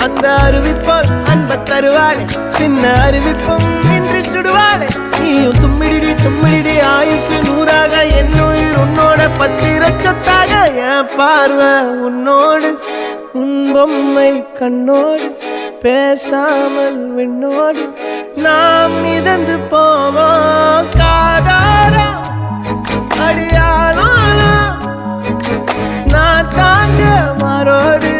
அந்த அறிவிப்போல் அன்ப தருவாளே சின்ன அறிவிப்பும் இன்றி சுடுவாளே நீயும் தும்மிடி ஆயுசு நூறாக என் உயிர் உன்னோட பத்திர சொத்தாக என் பார்வை உன்னோடு உன் பொம்மை கண்ணோடு பேசாமல் விண்ணோடு நாம் மிதந்து போவோம் காதாரா அடியானாலும் நான் தாங்க மாறோடு